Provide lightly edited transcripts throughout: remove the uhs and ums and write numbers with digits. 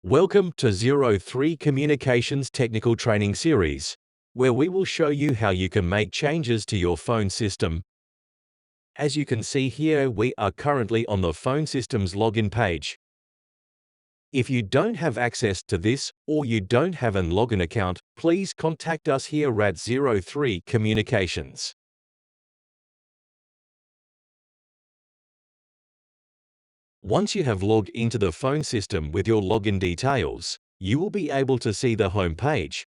Welcome to 03 Communications Technical Training Series, where we will show you how you can make changes to your phone system. As you can see here, we are currently on the Phone Systems login page. If you don't have access to this or you don't have an login account, please contact us here at 03 Communications. Once you have logged into the phone system with your login details, you will be able to see the home page.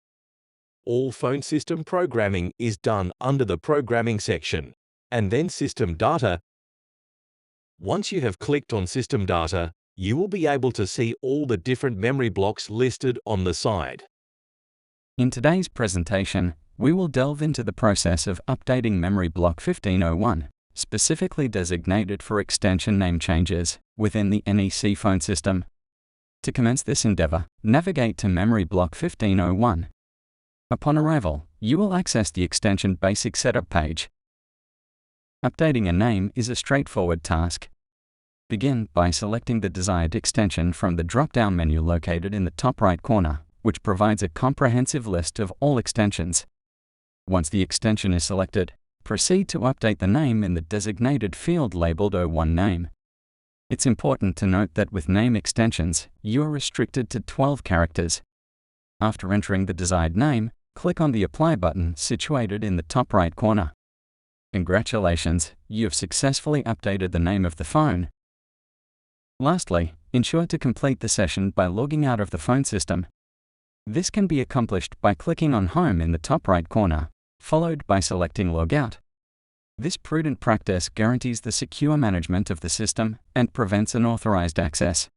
All phone system programming is done under the Programming section, and then System Data. Once you have clicked on System Data, you will be able to see all the different memory blocks listed on the side. In today's presentation, we will delve into the process of updating memory block 1501, specifically designated for extension name changes within the NEC Phone System. To commence this endeavor, navigate to memory block 1501. Upon arrival, you will access the extension basic setup page. Updating a name is a straightforward task. Begin by selecting the desired extension from the drop-down menu located in the top right corner, which provides a comprehensive list of all extensions. Once the extension is selected, proceed to update the name in the designated field labeled 01 name. It's important to note that with name extensions, you are restricted to 12 characters. After entering the desired name, click on the Apply button situated in the top right corner. Congratulations, you have successfully updated the name of the phone. Lastly, ensure to complete the session by logging out of the phone system. This can be accomplished by clicking on Home in the top right corner, followed by selecting Log Out. This prudent practice guarantees the secure management of the system and prevents unauthorized access.